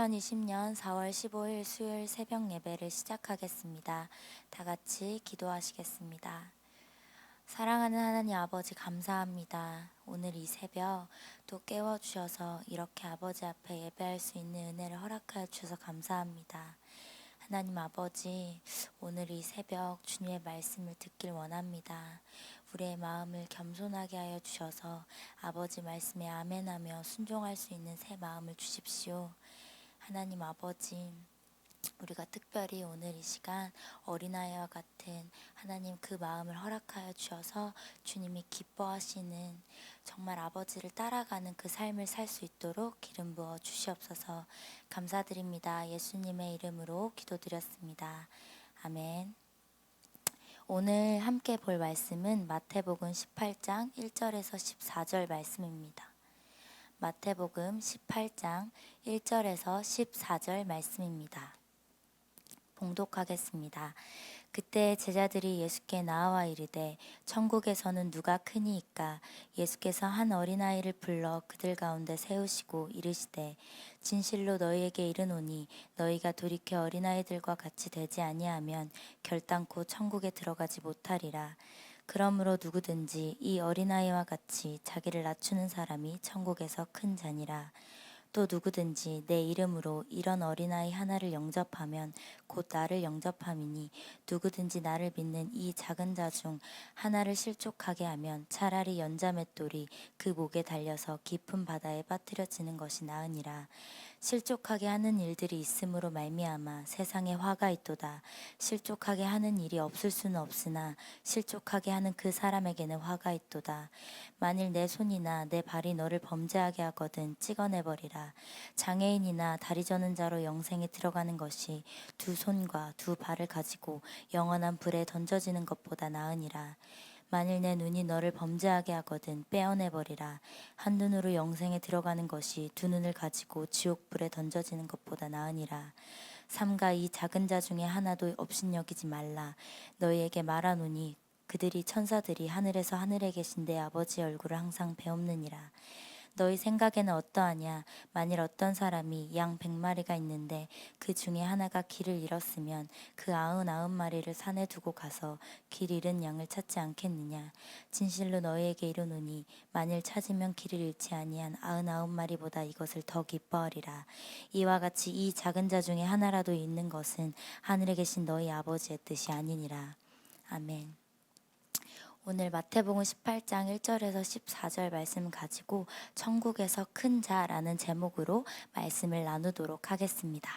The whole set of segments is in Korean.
2020년 4월 15일 수요일 새벽 예배를 시작하겠습니다. 다 같이 기도하시겠습니다. 사랑하는 하나님 아버지 감사합니다. 오늘 이 새벽 또 깨워주셔서 이렇게 아버지 앞에 예배할 수 있는 은혜를 허락하여 주셔서 감사합니다. 하나님 아버지, 오늘 이 새벽 주님의 말씀을 듣길 원합니다. 우리의 마음을 겸손하게 하여 주셔서 아버지 말씀에 아멘하며 순종할 수 있는 새 마음을 주십시오. 하나님 아버지, 우리가 특별히 오늘 이 시간 어린아이와 같은 하나님 그 마음을 허락하여 주셔서 주님이 기뻐하시는 정말 아버지를 따라가는 그 삶을 살 수 있도록 기름 부어 주시옵소서. 감사드립니다. 예수님의 이름으로 기도드렸습니다. 아멘. 오늘 함께 볼 말씀은 마태복음 18장 1절에서 14절 말씀입니다. 마태복음 18장 1절에서 14절 말씀입니다. 봉독하겠습니다. 그때 제자들이 예수께 나와 이르되 천국에서는 누가 크니이까? 예수께서 한 어린아이를 불러 그들 가운데 세우시고 이르시되 진실로 너희에게 이르노니 너희가 돌이켜 어린아이들과 같이 되지 아니하면 결단코 천국에 들어가지 못하리라. 그러므로 누구든지 이 어린아이와 같이 자기를 낮추는 사람이 천국에서 큰 자니라. 또 누구든지 내 이름으로 이런 어린아이 하나를 영접하면 곧 나를 영접함이니 누구든지 나를 믿는 이 작은 자 중 하나를 실족하게 하면 차라리 연자맷돌이 그 목에 달려서 깊은 바다에 빠뜨려지는 것이 나으니라. 실족하게 하는 일들이 있음으로 말미암아 세상에 화가 있도다. 실족하게 하는 일이 없을 수는 없으나 실족하게 하는 그 사람에게는 화가 있도다. 만일 내 손이나 내 발이 너를 범죄하게 하거든 찍어내버리라. 장애인이나 다리 저는 자로 영생에 들어가는 것이 두 손과 두 발을 가지고 영원한 불에 던져지는 것보다 나으니라. 만일 내 눈이 너를 범죄하게 하거든 빼어내버리라. 한 눈으로 영생에 들어가는 것이 두 눈을 가지고 지옥불에 던져지는 것보다 나으니라. 삼가 이 작은 자 중에 하나도 업신여기지 말라. 너희에게 말하노니 그들이 천사들이 하늘에서 하늘에 계신 내 아버지의 얼굴을 항상 배옵느니라. 너희 생각에는 어떠하냐? 만일 어떤 사람이 양 100마리가 있는데 그 중에 하나가 길을 잃었으면 그 99마리를 산에 두고 가서 길 잃은 양을 찾지 않겠느냐? 진실로 너희에게 이르노니 만일 찾으면 길을 잃지 아니한 99마리보다 이것을 더 기뻐하리라. 이와 같이 이 작은 자 중에 하나라도 있는 것은 하늘에 계신 너희 아버지의 뜻이 아니니라. 아멘. 오늘 마태복음 18장 1절에서 14절 말씀 가지고 천국에서 큰 자라는 제목으로 말씀을 나누도록 하겠습니다.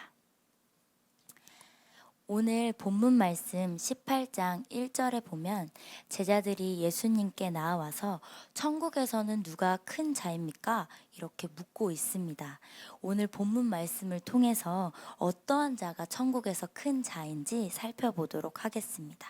오늘 본문 말씀 18장 1절에 보면 제자들이 예수님께 나와서 천국에서는 누가 큰 자입니까? 이렇게 묻고 있습니다. 오늘 본문 말씀을 통해서 어떠한 자가 천국에서 큰 자인지 살펴보도록 하겠습니다.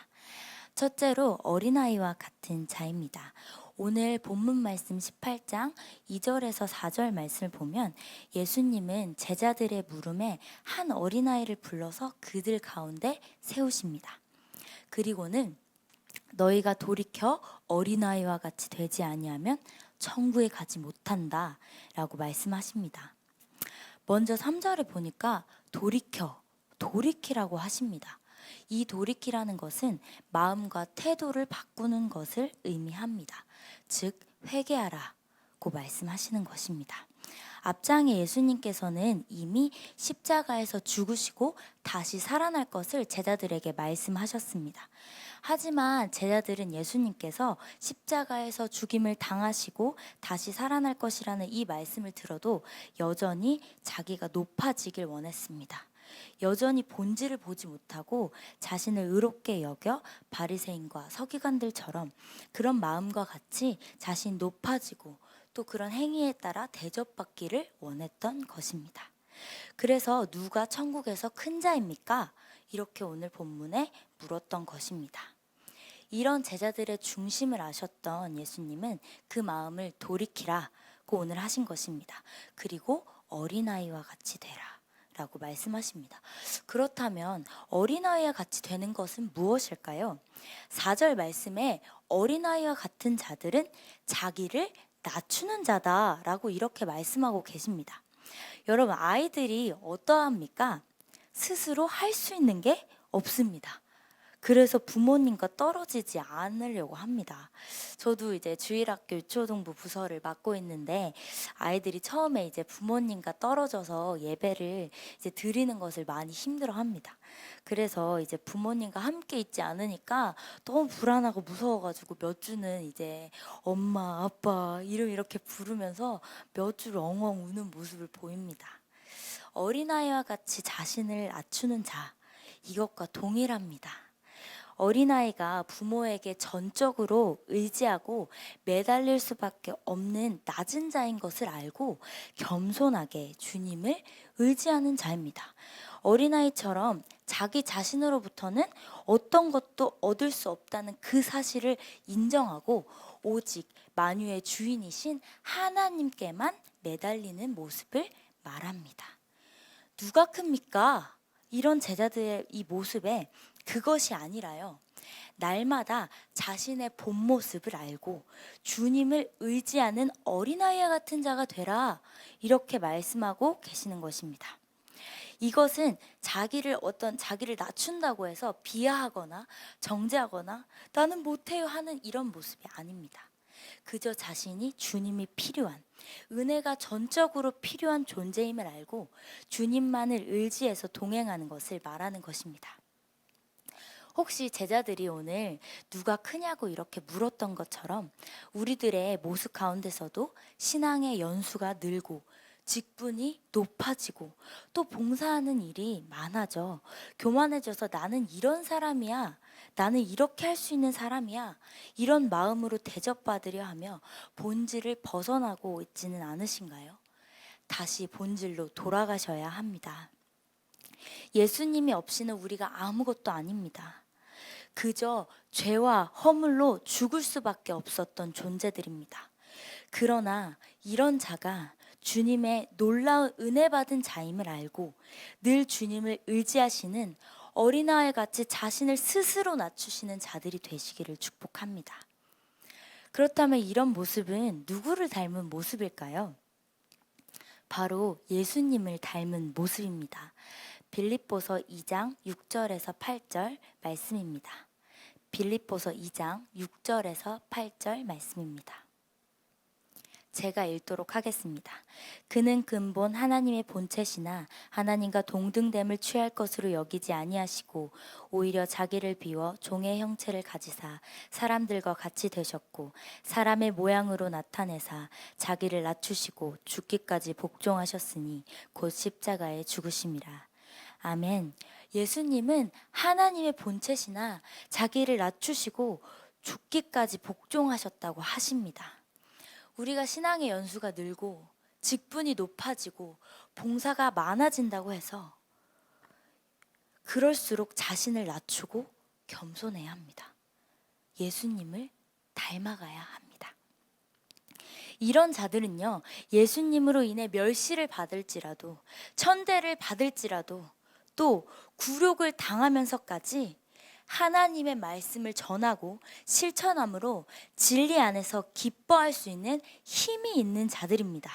첫째로 어린아이와 같은 자입니다. 오늘 본문 말씀 18장 2절에서 4절 말씀을 보면 예수님은 제자들의 물음에 한 어린아이를 불러서 그들 가운데 세우십니다. 그리고는 너희가 돌이켜 어린아이와 같이 되지 아니하면 천국에 가지 못한다 라고 말씀하십니다. 먼저 3절에 보니까 돌이키라고 하십니다. 이 돌이키라는 것은 마음과 태도를 바꾸는 것을 의미합니다. 즉 회개하라고 말씀하시는 것입니다. 앞장에 예수님께서는 이미 십자가에서 죽으시고 다시 살아날 것을 제자들에게 말씀하셨습니다. 하지만 제자들은 예수님께서 십자가에서 죽임을 당하시고 다시 살아날 것이라는 이 말씀을 들어도 여전히 자기가 높아지길 원했습니다. 여전히 본질을 보지 못하고 자신을 의롭게 여겨 바리새인과 서기관들처럼 그런 마음과 같이 자신이 높아지고 또 그런 행위에 따라 대접받기를 원했던 것입니다. 그래서 누가 천국에서 큰 자입니까? 이렇게 오늘 본문에 물었던 것입니다. 이런 제자들의 중심을 아셨던 예수님은 그 마음을 돌이키라고 오늘 하신 것입니다. 그리고 어린아이와 같이 되라 라고 말씀하십니다. 그렇다면 어린아이와 같이 되는 것은 무엇일까요? 4절 말씀에 어린아이와 같은 자들은 자기를 낮추는 자다라고 이렇게 말씀하고 계십니다. 여러분, 아이들이 어떠합니까? 스스로 할 수 있는 게 없습니다. 그래서 부모님과 떨어지지 않으려고 합니다. 저도 이제 주일학교 유초등부 부서를 맡고 있는데 아이들이 처음에 이제 부모님과 떨어져서 예배를 이제 드리는 것을 많이 힘들어합니다. 그래서 이제 부모님과 함께 있지 않으니까 너무 불안하고 무서워가지고 몇 주는 이제 엄마, 아빠 이름 이렇게 부르면서 몇 주를 엉엉 우는 모습을 보입니다. 어린아이와 같이 자신을 낮추는 자, 이것과 동일합니다. 어린아이가 부모에게 전적으로 의지하고 매달릴 수밖에 없는 낮은 자인 것을 알고 겸손하게 주님을 의지하는 자입니다. 어린아이처럼 자기 자신으로부터는 어떤 것도 얻을 수 없다는 그 사실을 인정하고 오직 만유의 주인이신 하나님께만 매달리는 모습을 말합니다. 누가 큽니까? 이런 제자들의 이 모습에 그것이 아니라요, 날마다 자신의 본 모습을 알고 주님을 의지하는 어린아이와 같은 자가 되라, 이렇게 말씀하고 계시는 것입니다. 이것은 자기를 낮춘다고 해서 비하하거나 정죄하거나 나는 못해요 하는 이런 모습이 아닙니다. 그저 자신이 주님이 필요한, 은혜가 전적으로 필요한 존재임을 알고 주님만을 의지해서 동행하는 것을 말하는 것입니다. 혹시 제자들이 오늘 누가 크냐고 이렇게 물었던 것처럼 우리들의 모습 가운데서도 신앙의 연수가 늘고 직분이 높아지고 또 봉사하는 일이 많아져 교만해져서 나는 이런 사람이야, 나는 이렇게 할 수 있는 사람이야, 이런 마음으로 대접받으려 하며 본질을 벗어나고 있지는 않으신가요? 다시 본질로 돌아가셔야 합니다. 예수님이 없이는 우리가 아무것도 아닙니다. 그저 죄와 허물로 죽을 수밖에 없었던 존재들입니다. 그러나 이런 자가 주님의 놀라운 은혜 받은 자임을 알고 늘 주님을 의지하시는 어린아이 같이 자신을 스스로 낮추시는 자들이 되시기를 축복합니다. 그렇다면 이런 모습은 누구를 닮은 모습일까요? 바로 예수님을 닮은 모습입니다. 빌립보서 2장 6절에서 8절 말씀입니다. 빌립보서 2장 6절에서 8절 말씀입니다. 제가 읽도록 하겠습니다. 그는 근본 하나님의 본체시나 하나님과 동등됨을 취할 것으로 여기지 아니하시고 오히려 자기를 비워 종의 형체를 가지사 사람들과 같이 되셨고 사람의 모양으로 나타내사 자기를 낮추시고 죽기까지 복종하셨으니 곧 십자가에 죽으심이라. 아멘. 예수님은 하나님의 본체시나 자기를 낮추시고 죽기까지 복종하셨다고 하십니다. 우리가 신앙의 연수가 늘고 직분이 높아지고 봉사가 많아진다고 해서 그럴수록 자신을 낮추고 겸손해야 합니다. 예수님을 닮아가야 합니다. 이런 자들은요, 예수님으로 인해 멸시를 받을지라도 천대를 받을지라도 또 굴욕을 당하면서까지 하나님의 말씀을 전하고 실천함으로 진리 안에서 기뻐할 수 있는 힘이 있는 자들입니다.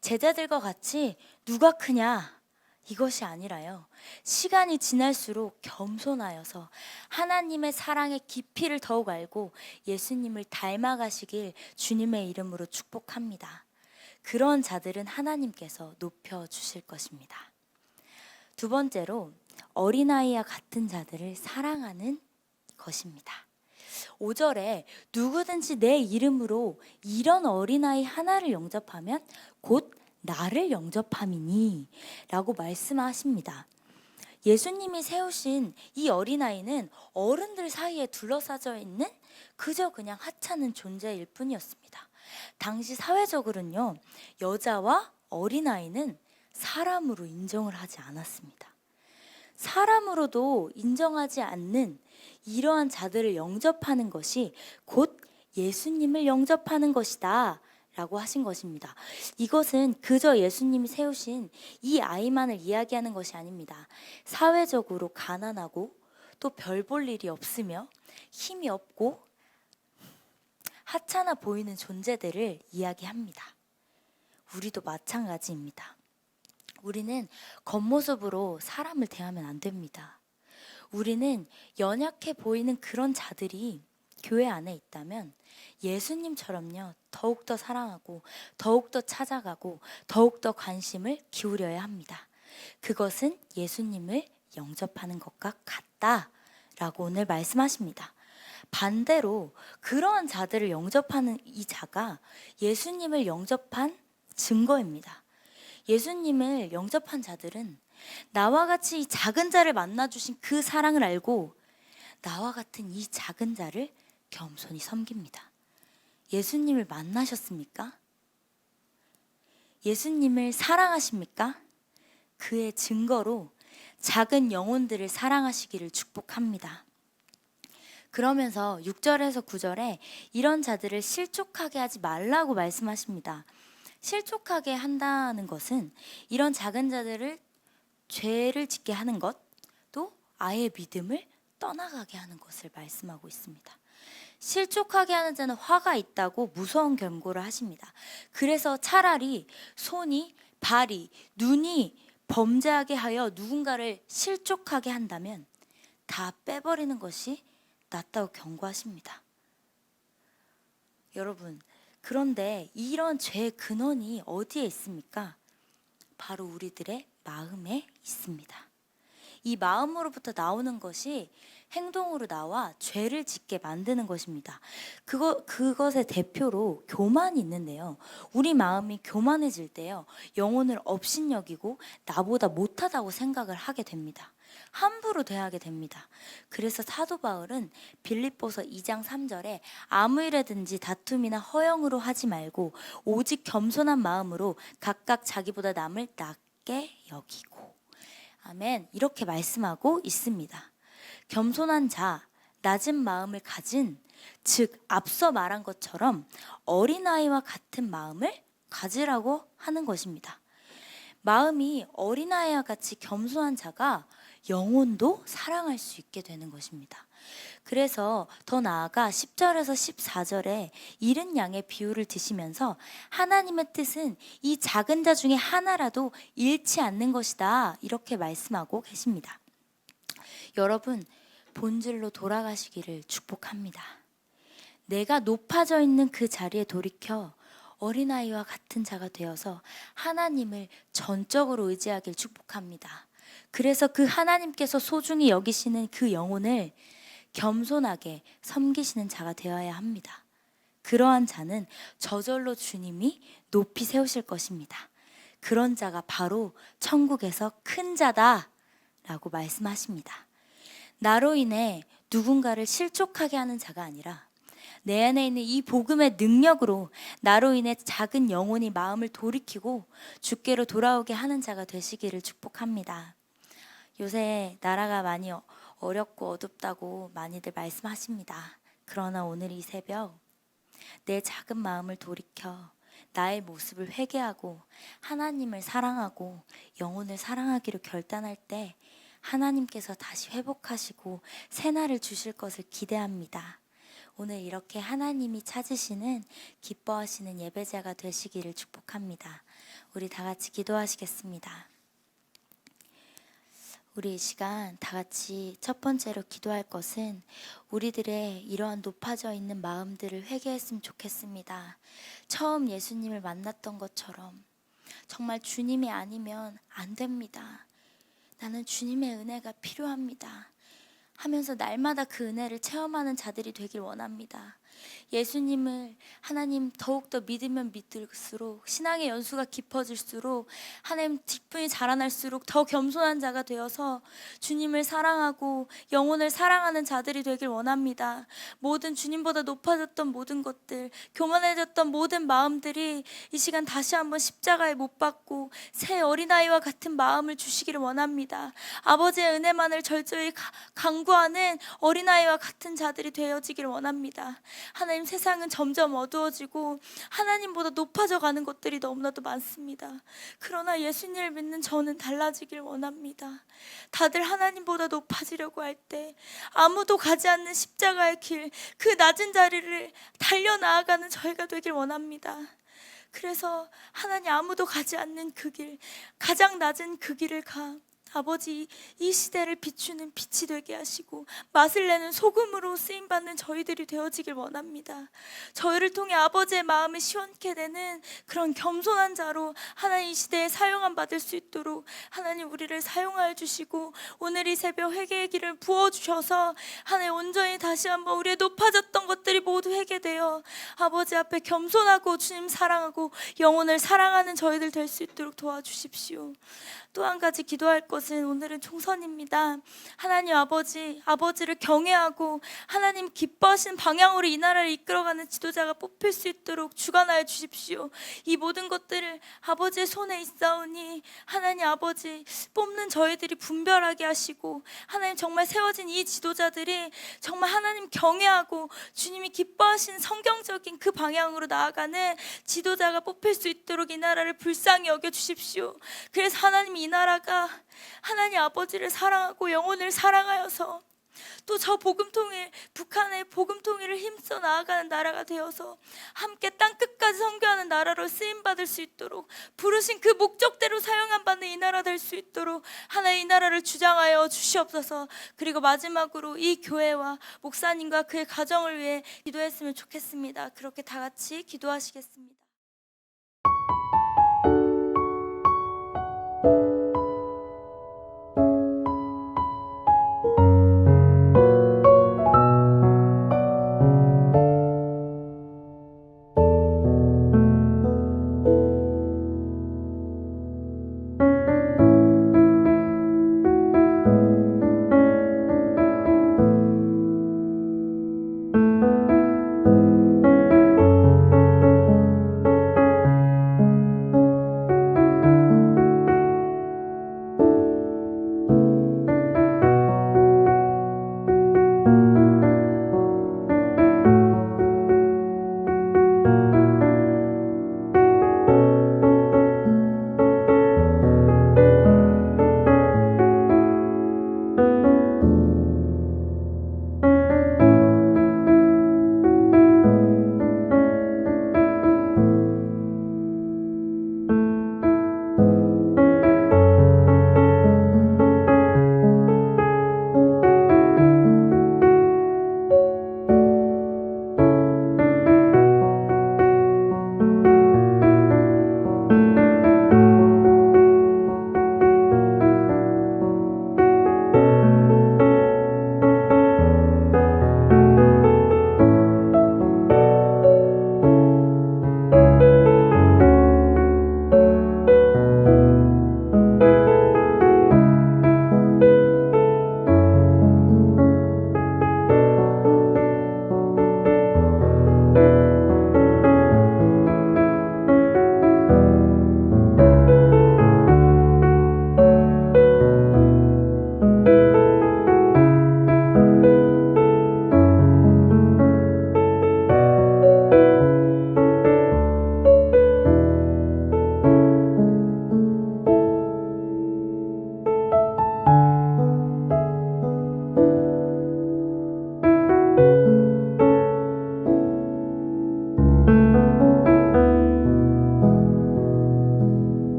제자들과 같이 누가 크냐 이것이 아니라요, 시간이 지날수록 겸손하여서 하나님의 사랑의 깊이를 더욱 알고 예수님을 닮아가시길 주님의 이름으로 축복합니다. 그런 자들은 하나님께서 높여주실 것입니다. 두 번째로 어린아이와 같은 자들을 사랑하는 것입니다. 5절에 누구든지 내 이름으로 이런 어린아이 하나를 영접하면 곧 나를 영접함이니 라고 말씀하십니다. 예수님이 세우신 이 어린아이는 어른들 사이에 둘러싸여 있는 그저 그냥 하찮은 존재일 뿐이었습니다. 당시 사회적으로는요, 여자와 어린아이는 사람으로 인정을 하지 않았습니다. 사람으로도 인정하지 않는 이러한 자들을 영접하는 것이 곧 예수님을 영접하는 것이다 라고 하신 것입니다. 이것은 그저 예수님이 세우신 이 아이만을 이야기하는 것이 아닙니다. 사회적으로 가난하고 또 별 볼 일이 없으며 힘이 없고 하찮아 보이는 존재들을 이야기합니다. 우리도 마찬가지입니다. 우리는 겉모습으로 사람을 대하면 안 됩니다. 우리는 연약해 보이는 그런 자들이 교회 안에 있다면 예수님처럼요, 더욱더 사랑하고 더욱더 찾아가고 더욱더 관심을 기울여야 합니다. 그것은 예수님을 영접하는 것과 같다라고 오늘 말씀하십니다. 반대로 그러한 자들을 영접하는 이 자가 예수님을 영접한 증거입니다. 예수님을 영접한 자들은 나와 같이 이 작은 자를 만나주신 그 사랑을 알고 나와 같은 이 작은 자를 겸손히 섬깁니다. 예수님을 만나셨습니까? 예수님을 사랑하십니까? 그의 증거로 작은 영혼들을 사랑하시기를 축복합니다. 그러면서 6절에서 9절에 이런 자들을 실족하게 하지 말라고 말씀하십니다. 실족하게 한다는 것은 이런 작은 자들을 죄를 짓게 하는 것, 또 아예 믿음을 떠나가게 하는 것을 말씀하고 있습니다. 실족하게 하는 자는 화가 있다고 무서운 경고를 하십니다. 그래서 차라리 손이, 발이, 눈이 범죄하게 하여 누군가를 실족하게 한다면 다 빼버리는 것이 낫다고 경고하십니다. 여러분, 그런데 이런 죄의 근원이 어디에 있습니까? 바로 우리들의 마음에 있습니다. 이 마음으로부터 나오는 것이 행동으로 나와 죄를 짓게 만드는 것입니다. 그것의 대표로 교만이 있는데요. 우리 마음이 교만해질 때요, 영혼을 업신여기고 나보다 못하다고 생각을 하게 됩니다. 함부로 대하게 됩니다. 그래서 사도 바울은 빌립보서 2장 3절에 아무 일에든지 다툼이나 허영으로 하지 말고 오직 겸손한 마음으로 각각 자기보다 남을 낮게 여기고, 아멘, 이렇게 말씀하고 있습니다. 겸손한 자, 낮은 마음을 가진, 즉 앞서 말한 것처럼 어린아이와 같은 마음을 가지라고 하는 것입니다. 마음이 어린아이와 같이 겸손한 자가 영혼도 사랑할 수 있게 되는 것입니다. 그래서 더 나아가 10절에서 14절에 이른 양의 비유를 드시면서 하나님의 뜻은 이 작은 자 중에 하나라도 잃지 않는 것이다, 이렇게 말씀하고 계십니다. 여러분, 본질로 돌아가시기를 축복합니다. 내가 높아져 있는 그 자리에 돌이켜 어린아이와 같은 자가 되어서 하나님을 전적으로 의지하길 축복합니다. 그래서 그 하나님께서 소중히 여기시는 그 영혼을 겸손하게 섬기시는 자가 되어야 합니다. 그러한 자는 저절로 주님이 높이 세우실 것입니다. 그런 자가 바로 천국에서 큰 자다 라고 말씀하십니다. 나로 인해 누군가를 실족하게 하는 자가 아니라 내 안에 있는 이 복음의 능력으로 나로 인해 작은 영혼이 마음을 돌이키고 주께로 돌아오게 하는 자가 되시기를 축복합니다. 요새 나라가 많이 어렵고 어둡다고 많이들 말씀하십니다. 그러나 오늘 이 새벽 내 작은 마음을 돌이켜 나의 모습을 회개하고 하나님을 사랑하고 영혼을 사랑하기로 결단할 때 하나님께서 다시 회복하시고 새날을 주실 것을 기대합니다. 오늘 이렇게 하나님이 찾으시는, 기뻐하시는 예배자가 되시기를 축복합니다. 우리 다 같이 기도하시겠습니다. 우리 이 시간 다 같이 첫 번째로 기도할 것은 우리들의 이러한 높아져 있는 마음들을 회개했으면 좋겠습니다. 처음 예수님을 만났던 것처럼 정말 주님이 아니면 안 됩니다. 나는 주님의 은혜가 필요합니다 하면서 날마다 그 은혜를 체험하는 자들이 되길 원합니다. 예수님을 하나님 더욱더 믿으면 믿을수록, 신앙의 연수가 깊어질수록, 하나님 뒷분이 자라날수록 더 겸손한 자가 되어서 주님을 사랑하고 영혼을 사랑하는 자들이 되길 원합니다. 모든 주님보다 높아졌던 모든 것들, 교만해졌던 모든 마음들이 이 시간 다시 한번 십자가에 못 박고 새 어린아이와 같은 마음을 주시기를 원합니다. 아버지의 은혜만을 절저히 간구하는 어린아이와 같은 자들이 되어지길 원합니다. 하나님, 세상은 점점 어두워지고 하나님보다 높아져 가는 것들이 너무나도 많습니다. 그러나 예수님을 믿는 저는 달라지길 원합니다. 다들 하나님보다 높아지려고 할 때 아무도 가지 않는 십자가의 길, 그 낮은 자리를 달려나아가는 저희가 되길 원합니다. 그래서 하나님 아무도 가지 않는 그 길, 가장 낮은 그 길을 가 아버지, 이 시대를 비추는 빛이 되게 하시고 맛을 내는 소금으로 쓰임받는 저희들이 되어지길 원합니다. 저희를 통해 아버지의 마음을 시원케 되는 그런 겸손한 자로 하나님 이 시대에 사용함 받을 수 있도록 하나님 우리를 사용하여 주시고, 오늘 이 새벽 회개의 길을 부어주셔서 하나님 온전히 다시 한번 우리의 높아졌던 것들이 모두 회개되어 아버지 앞에 겸손하고 주님 사랑하고 영혼을 사랑하는 저희들 될 수 있도록 도와주십시오. 또 한 가지 기도할 것은 오늘은 총선입니다. 하나님 아버지를 경외하고 하나님 기뻐하신 방향으로 이 나라를 이끌어가는 지도자가 뽑힐 수 있도록 주관하여 주십시오. 이 모든 것들을 아버지의 손에 있사오니 하나님 아버지, 뽑는 저희들이 분별하게 하시고 하나님 정말 세워진 이 지도자들이 정말 하나님 경외하고 주님이 기뻐하신 성경적인 그 방향으로 나아가는 지도자가 뽑힐 수 있도록 이 나라를 불쌍히 여겨 주십시오. 그래서 하나님 이 나라가 하나님 아버지를 사랑하고 영혼을 사랑하여서 또 저 복음통일, 북한의 복음통일을 힘써 나아가는 나라가 되어서 함께 땅끝까지 선교하는 나라로 쓰임받을 수 있도록, 부르신 그 목적대로 사용함 받는 이 나라 될 수 있도록 하나님 이 나라를 주장하여 주시옵소서. 그리고 마지막으로 이 교회와 목사님과 그의 가정을 위해 기도했으면 좋겠습니다. 그렇게 다 같이 기도하시겠습니다.